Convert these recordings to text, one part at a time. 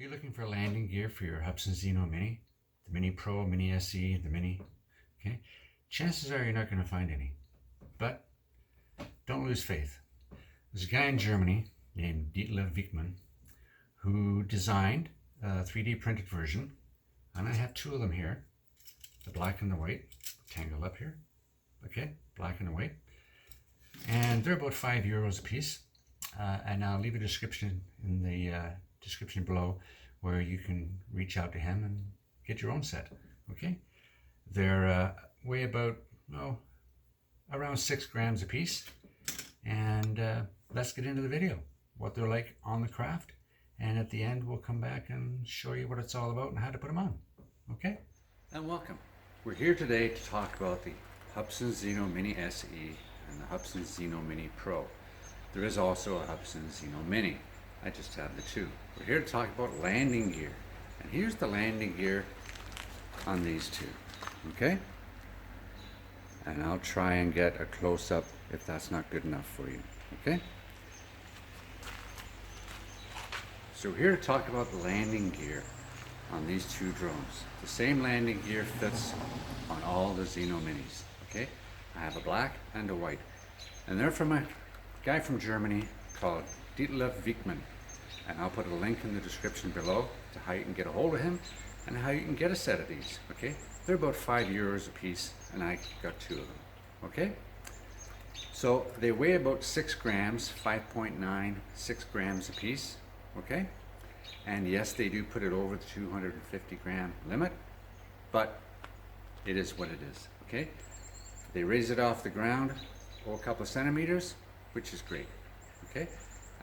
You're looking for landing gear for your Hubsan Zino Mini, the Mini Pro, Mini SE, the Mini, okay? Chances are you're not going to find any, but don't lose faith. There's a guy in Germany named Detlev Wichmann who designed a 3D printed version, and I have two of them here, the black and the white, tangled up here, okay, black and the white, and they're about €5 a piece, and I'll leave a description in the description below where you can reach out to him and get your own set, okay? They're weigh about, around 6 grams a piece, and let's get into the video, what they're like on the craft, and at the end we'll come back and show you what it's all about and how to put them on, okay? And welcome. We're here today to talk about the Hubsan ZINOMINI SE and the Hubsan ZINOMINI Pro. There is also a Hubsan ZINOMINI. I just have the two. We're here to talk about landing gear. And here's the landing gear on these two, okay? And I'll try and get a close-up if that's not good enough for you, okay? So we're here to talk about the landing gear on these two drones. The same landing gear fits on all the ZINOMINIs, okay? I have a black and a white. And they're from a guy from Germany called Detlev Wichmann. And I'll put a link in the description below to how you can get a hold of him and how you can get a set of these, okay? They're about €5 a piece, and I got two of them, okay? So they weigh about 6 grams, 5.9, 6 grams a piece, okay? And yes, they do put it over the 250 gram limit, but it is what it is, okay? They raise it off the ground a couple of centimeters, which is great, okay?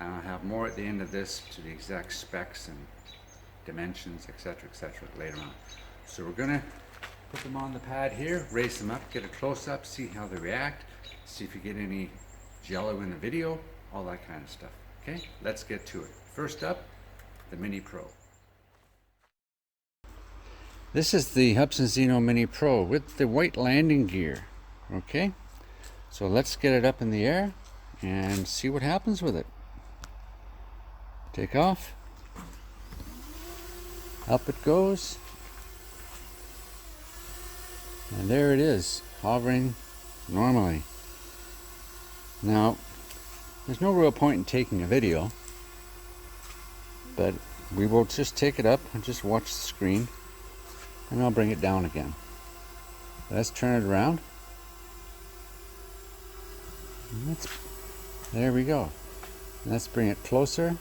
And I'll have more at the end of this to the exact specs and dimensions, etc., later on. So we're gonna put them on the pad here, raise them up, get a close-up, see how they react, see if you get any jello in the video, all that kind of stuff, okay? Let's get to it. First up, the Mini Pro. This is the Hubsan Zino Mini Pro with the white landing gear, okay? So let's get it up in the air and see what happens with it. Take off, up it goes, and there it is, hovering normally. Now, there's no real point in taking a video, but we will just take it up and just watch the screen, and I'll bring it down again. Let's turn it around. There we go. Let's bring it closer.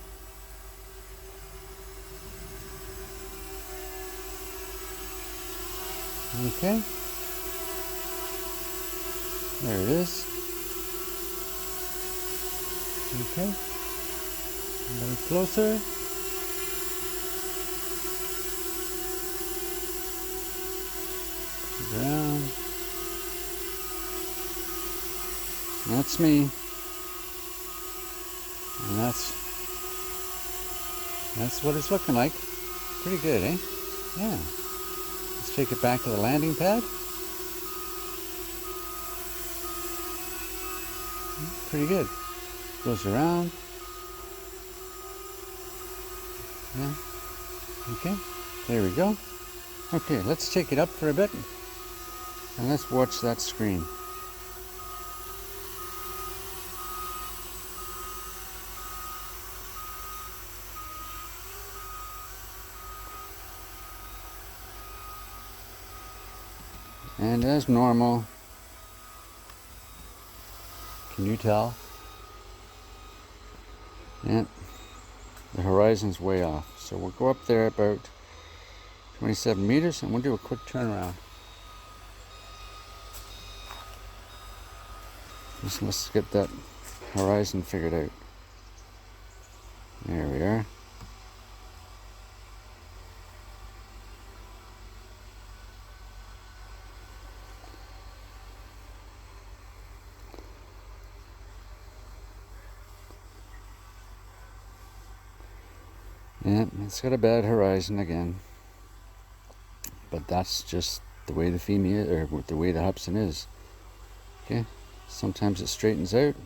Okay, there it is. Okay, a little closer. Down. That's me. And that's what it's looking like. Pretty good, eh? Yeah. Let's take it back to the landing pad. Pretty good. Goes around. Yeah. Okay. There we go. Okay, let's take it up for a bit and let's watch that screen. And as normal, can you tell? Yeah, the horizon's way off. So we'll go up there about 27 meters and we'll do a quick turnaround. Just let's get that horizon figured out. There we are. Yeah, it's got a bad horizon again, but that's just the way the Femi is, or the way the Hubsan is. Okay, sometimes it straightens out.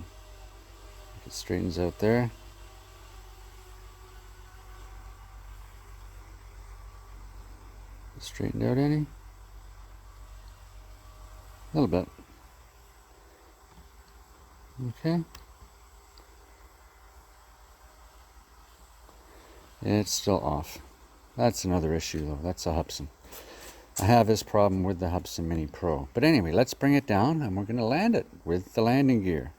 It straightens out there. Straightened out any? A little bit. Okay. It's still off. That's another issue though. That's a Hubsan. I have this problem with the Hubsan Mini Pro. But anyway, let's bring it down and we're going to land it with the landing gear.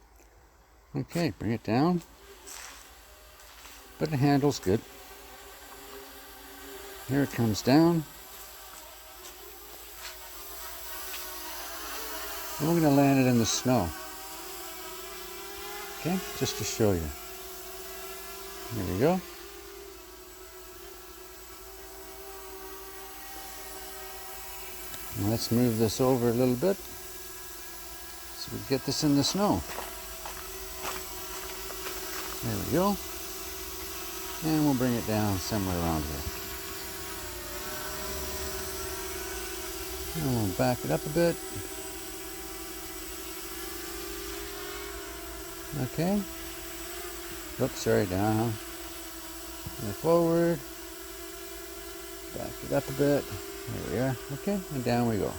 Okay, bring it down. But it handles good. Here it comes down. And we're going to land it in the snow. Okay, just to show you. There we go. Now let's move this over a little bit so we get this in the snow. There we go. And we'll bring it down somewhere around here. And we'll back it up a bit. Okay. Oops, sorry, down. And forward. Back it up a bit. There we are. Okay, and down we go.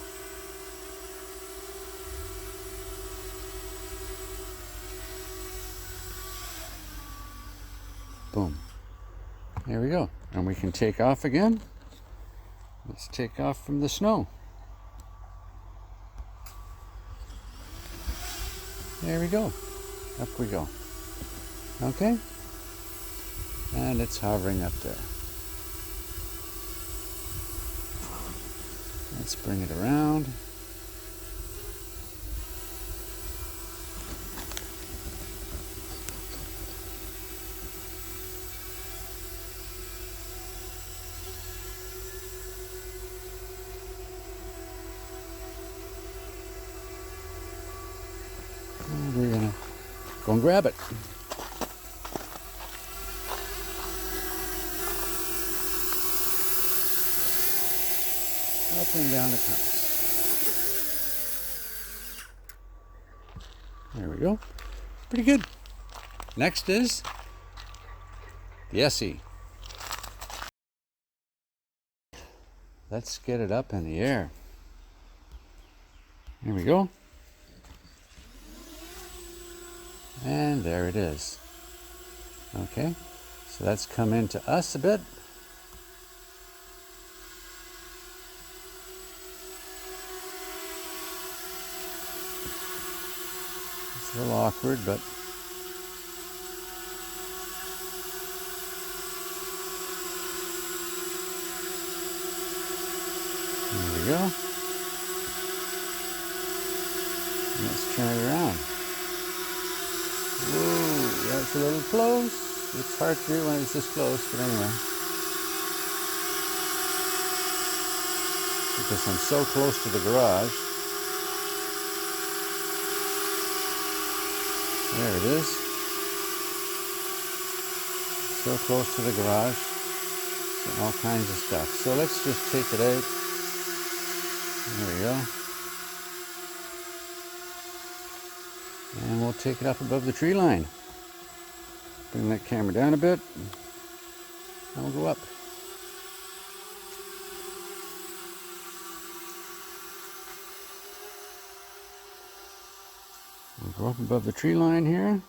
Boom. There we go. And we can take off again. Let's take off from the snow. There we go. Up we go. Okay. And it's hovering up there. Let's bring it around. And we're gonna go and grab it. Up and down it comes. There we go. Pretty good. Next is the SE. Let's get it up in the air. There we go. And there it is. Okay, so that's come into us a bit. It's a little awkward, but there we go. And let's turn it around. Whoa, that's a little close. It's hard to do when it's this close, but anyway. Because I'm so close to the garage. There it is. So close to the garage. Getting all kinds of stuff. So let's just take it out. There we go. And we'll take it up above the tree line. Bring that camera down a bit. And we'll go up. We'll go up above the tree line here.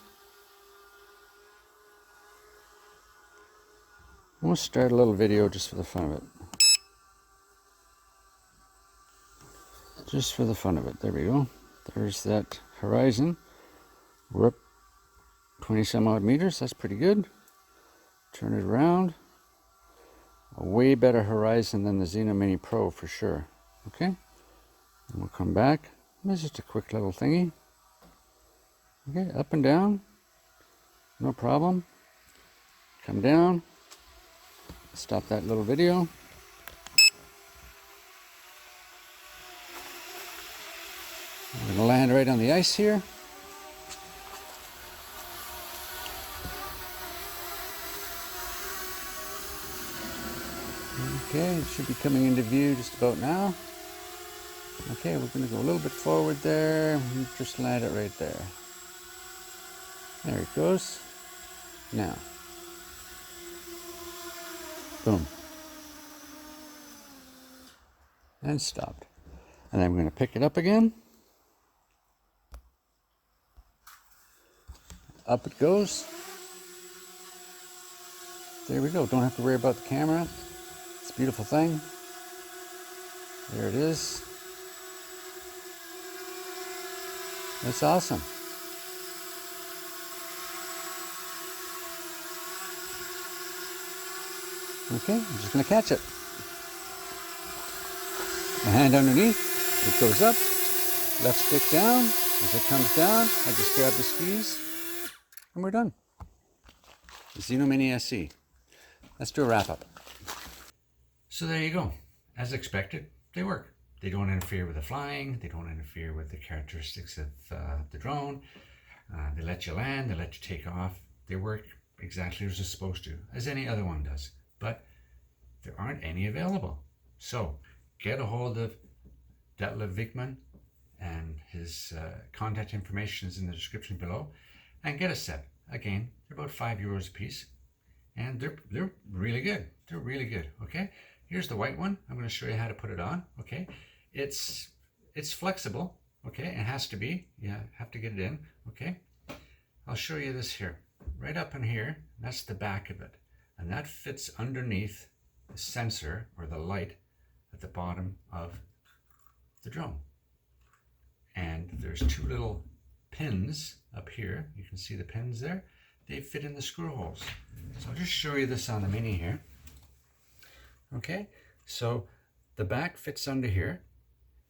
We'll start a little video just for the fun of it. Just for the fun of it. There we go. There's that horizon. We're up 20 some odd meters. That's pretty good. Turn it around. A way better horizon than the ZINOMINI Pro for sure. Okay. And we'll come back. This is just a quick little thingy. Okay, up and down. No problem. Come down. Stop that little video. We're going to land right on the ice here. Okay, it should be coming into view just about now. Okay, we're going to go a little bit forward there and just land it right there. There it goes. Now. Boom. and stopped. And I'm going to pick it up again. Up it goes. There we go. Don't have to worry about the camera. It's a beautiful thing. There it is. That's awesome. Okay, I'm just going to catch it. My hand underneath, it goes up, left stick down. As it comes down, I just grab the skis, and we're done. ZINOMINI SE. Let's do a wrap up. So there you go. As expected, they work. They don't interfere with the flying. They don't interfere with the characteristics of the drone. They let you land. They let you take off. They work exactly as they're supposed to, as any other one does. But there aren't any available. So get a hold of Detlev Wichmann, and his contact information is in the description below, and get a set. Again, they're about €5 a piece, and they're really good. They're really good. Okay, here's the white one. I'm going to show you how to put it on. Okay, it's flexible. Okay, it has to be. Yeah, have to get it in. Okay, I'll show you this here. Right up in here, that's the back of it, and that fits underneath the sensor or the light at the bottom of the drone. And there's two little pins up here. You can see the pins there. They fit in the screw holes. So I'll just show you this on the Mini here. Okay, so the back fits under here,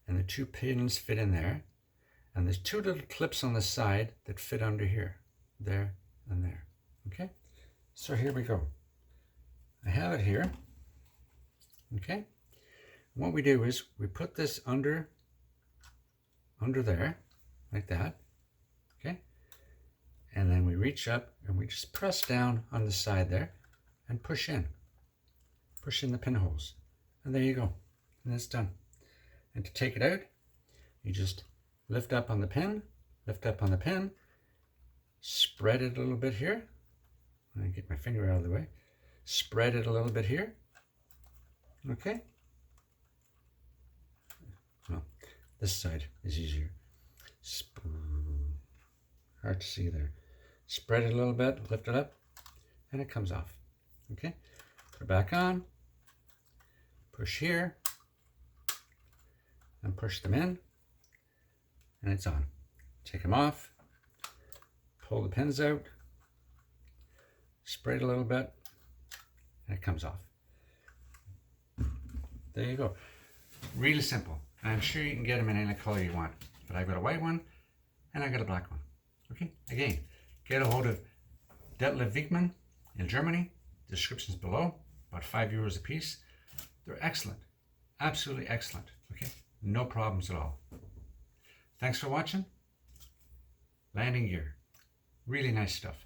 and the two pins fit in there. And there's two little clips on the side that fit under here, there and there. Okay, so here we go. I have it here. Okay, what we do is we put this under there, like that. Okay, and then we reach up and we just press down on the side there and push in the pinholes, and there you go, and it's done. And to take it out, you just lift up on the pin, spread it a little bit here. I get my finger out of the way. Spread it a little bit here. Okay. Well, this side is easier. Hard to see there. Spread it a little bit, lift it up, and it comes off. Okay. Put it back on. Push here. And push them in. And it's on. Take them off. Pull the pins out. Spread it a little bit. And it comes off. There you go. Really simple. And I'm sure you can get them in any color you want. But I've got a white one and I've got a black one. Okay? Again, get a hold of Detlev Wichmann in Germany. Descriptions below. About €5 a piece. They're excellent. Absolutely excellent. Okay? No problems at all. Thanks for watching. Landing gear. Really nice stuff.